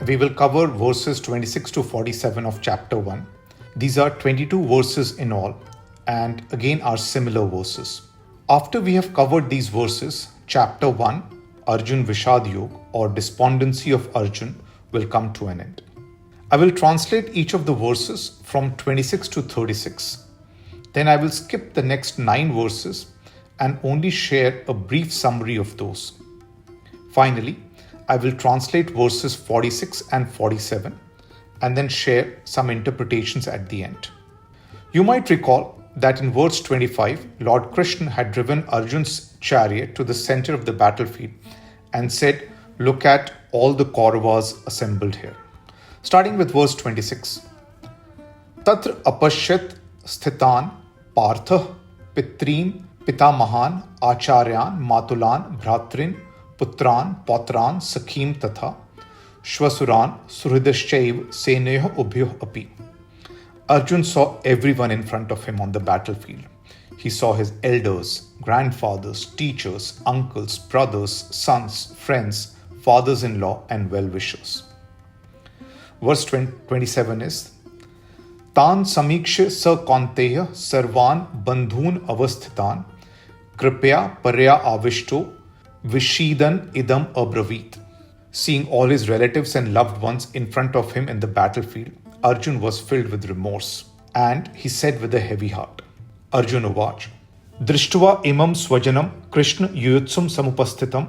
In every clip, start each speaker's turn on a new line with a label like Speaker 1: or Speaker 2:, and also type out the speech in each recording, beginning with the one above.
Speaker 1: we will cover verses 26 to 47 of chapter 1. These are 22 verses in all, and again are similar verses. After we have covered these verses, chapter 1, Arjun Vishad Yoga, or despondency of Arjun, will come to an end. I will translate each of the verses from 26 to 36. Then I will skip the next 9 verses and only share a brief summary of those. Finally, I will translate verses 46 and 47 and then share some interpretations at the end. You might recall that in verse 25, Lord Krishna had driven Arjun's chariot to the center of the battlefield and said, "Look at all the Kauravas assembled here." Starting with verse 26. Tatra apashyat sthitan partha pitrin pitamahan acharyan matulan bhratrin putran potran sakhim tatha shvasuran suhridaschaiv seneho ubhyo api. Arjun saw everyone in front of him on the battlefield. He saw his elders, grandfathers, teachers, uncles, brothers, sons, friends, fathers-in-law, and well-wishers. Verse 27 is, Tan samiksha sa kaunteya sarvan bandhun avasthitan kripya parya avishto vishidan idam abravit. Seeing all his relatives and loved ones in front of him in the battlefield, Arjun was filled with remorse, and he said with a heavy heart, Arjuna Vach, Drishtva imam swajanam Krishna yuyutsum samupasthitam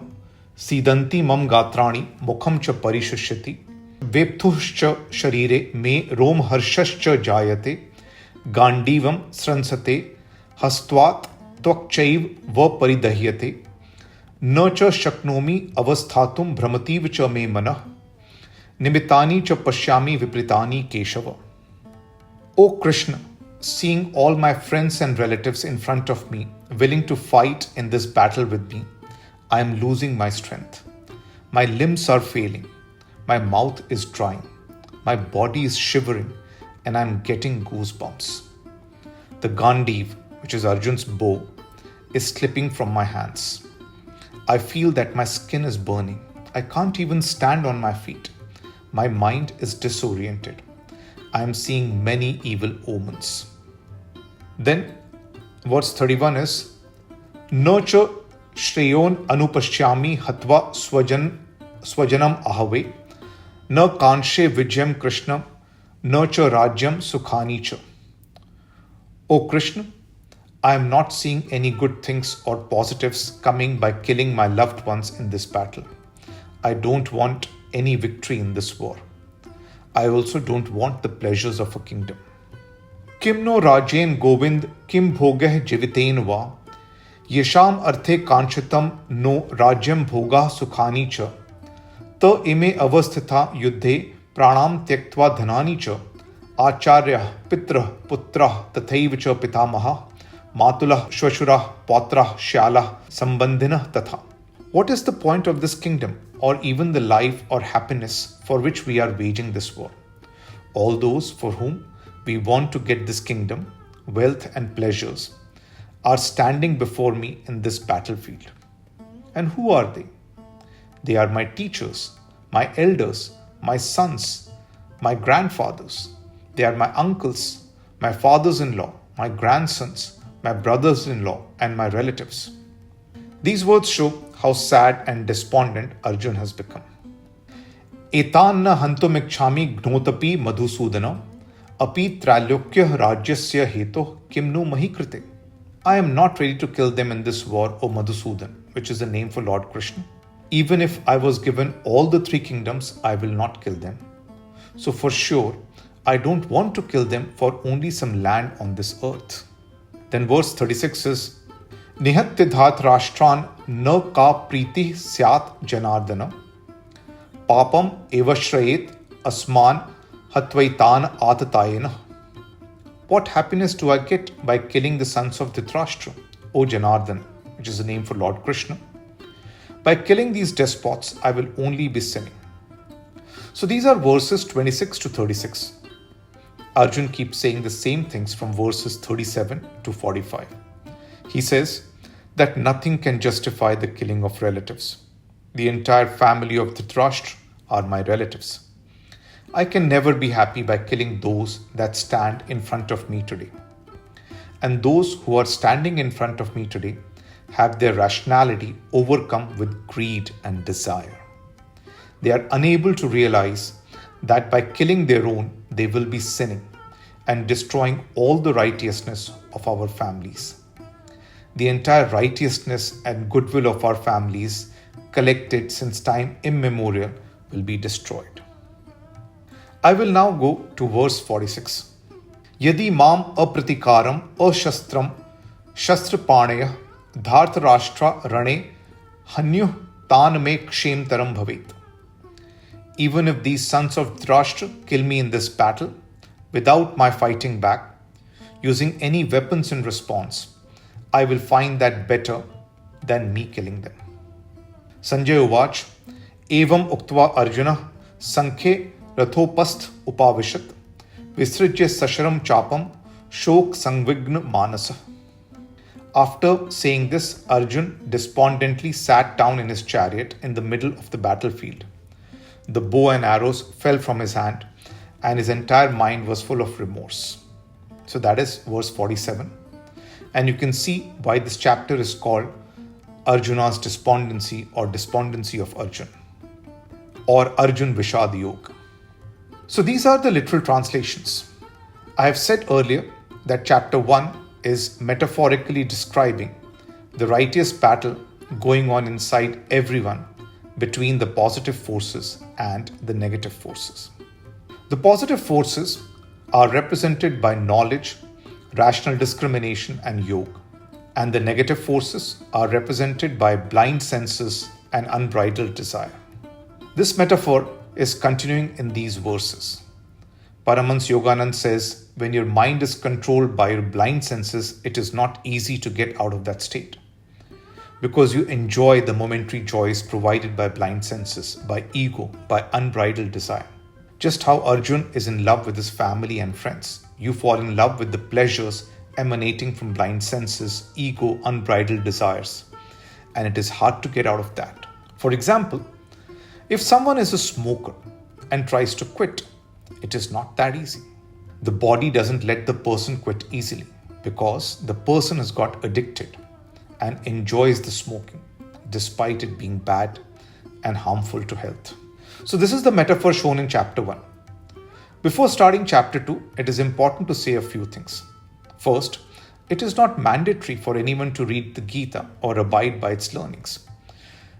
Speaker 1: sidanti mam gatrani mukham cha parishishyati vepthuscha sharire me rom harshascha jayate gandivam sransate hastvat tvakchaiv va paridahyate न च शक्नोमि अवस्थातुम भ्रमतीव च मे मनः निमितानि च पश्यामि विपरीतानि Keshav. O Krishna, seeing all my friends and relatives in front of me, willing to fight in this battle with me, I am losing my strength. My limbs are failing. My mouth is drying. My body is shivering, and I am getting goosebumps. The Gandiv, which is Arjun's bow, is slipping from my hands. I feel that my skin is burning. I can't even stand on my feet. My mind is disoriented. I am seeing many evil omens. Then, verse 31 is, Nacha shreyon anupashyami hatva swajanam ahave, na kanshe vijayam Krishna, na cha rajyam sukhani cha. O Krishna, I am not seeing any good things or positives coming by killing my loved ones in this battle. I don't want any victory in this war. I also don't want the pleasures of a kingdom. Kim no rajen govind kim bhogah jiviten va yesham arthe kanchitam no rajyam bhoga sukhani cha ta ime avasthita yuddhe pranam tyaktva dhanani cha acharya pitra putra tathaiva cha pitamaha Matulah, Shvashurah, Pautrah, Syalah, Sambandhinah Tatha. What is the point of this kingdom, or even the life or happiness for which we are waging this war? All those for whom we want to get this kingdom, wealth and pleasures, are standing before me in this battlefield. And who are they? They are my teachers, my elders, my sons, my grandfathers. They are my uncles, my fathers-in-law, my grandsons, my brothers-in-law, and my relatives. These words show how sad and despondent Arjun has become. Etan na hantum ikchhami gnotapi madhusudana api tralyokya rajyasya heto kimnu mahikrite. I am not ready to kill them in this war, O Madhusudan, which is the name for Lord Krishna. Even if I was given all the 3 kingdoms, I will not kill them. So for sure, I don't want to kill them for only some land on this earth. Then verse 36 is, Nihatyadhat rashtran na ka priti syat janardana papam evashrayet asman hatvaitan atatayena. What happiness do I get by killing the sons of Dhritarashtra, O Janardana, which is the name for Lord Krishna? By killing these despots, I will only be sinning. So these are verses 26 to 36. Arjun keeps saying the same things from verses 37 to 45. He says that nothing can justify the killing of relatives. The entire family of Dhritarashtra are my relatives. I can never be happy by killing those that stand in front of me today. And those who are standing in front of me today have their rationality overcome with greed and desire. They are unable to realize that by killing their own, they will be sinning and destroying all the righteousness of our families. The entire righteousness and goodwill of our families, collected since time immemorial, will be destroyed. I will now go to verse 46. Yadi mam apratikaram ashastram shastrapanaya dhartarashtra rane hanyu tan me kshem taram bhavet. Even if these sons of Dhrashtra kill me in this battle, without my fighting back, using any weapons in response, I will find that better than me killing them. Sanjay Uvach, Evam Uktva Arjuna, Sankhe Rathopast Upavishat, Visrijya Sasharam Chapam, Shok Sangvigna Manasa. After saying this, Arjun despondently sat down in his chariot in the middle of the battlefield. The bow and arrows fell from his hand, and his entire mind was full of remorse. So that is verse 47. And you can see why this chapter is called Arjuna's despondency or despondency of Arjun, or Arjun Vishad Yoga. So these are the literal translations. I have said earlier that chapter 1 is metaphorically describing the righteous battle going on inside everyone between the positive forces and the negative forces. The positive forces are represented by knowledge, rational discrimination, and yoga, and the negative forces are represented by blind senses and unbridled desire. This metaphor is continuing in these verses. Paramahansa Yoganand says, when your mind is controlled by your blind senses, it is not easy to get out of that state, because you enjoy the momentary joys provided by blind senses, by ego, by unbridled desire. Just how Arjun is in love with his family and friends, you fall in love with the pleasures emanating from blind senses, ego, unbridled desires, and it is hard to get out of that. For example, if someone is a smoker and tries to quit, it is not that easy. The body doesn't let the person quit easily because the person has got addicted and enjoys the smoking despite it being bad and harmful to health. So this is the metaphor shown in chapter 1. Before starting chapter 2, it is important to say a few things. First, it is not mandatory for anyone to read the Gita or abide by its learnings.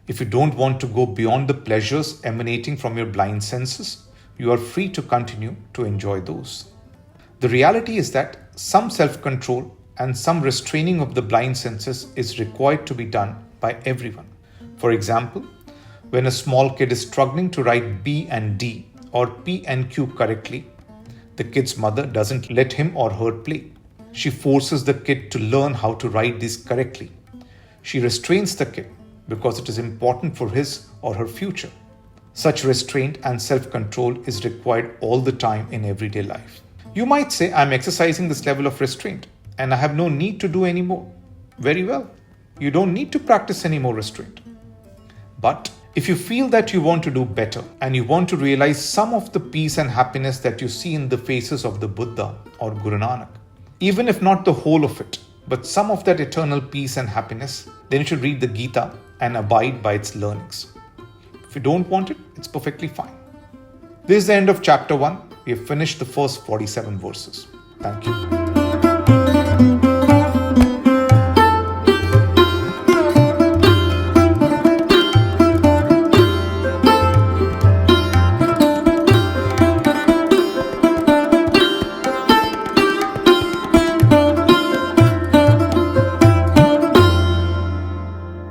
Speaker 1: If you don't want to go beyond the pleasures emanating from your blind senses, you are free to continue to enjoy those. The reality is that some self-control and some restraining of the blind senses is required to be done by everyone. For example, when a small kid is struggling to write B and D or P and Q correctly, the kid's mother doesn't let him or her play. She forces the kid to learn how to write these correctly. She restrains the kid because it is important for his or her future. Such restraint and self-control is required all the time in everyday life. You might say, I'm exercising this level of restraint and I have no need to do any more. Very well. You don't need to practice any more restraint. But if you feel that you want to do better and you want to realize some of the peace and happiness that you see in the faces of the Buddha or Guru Nanak, even if not the whole of it, but some of that eternal peace and happiness, then you should read the Gita and abide by its learnings. If you don't want it, it's perfectly fine. This is the end of chapter 1. We have finished the first 47 verses. Thank you.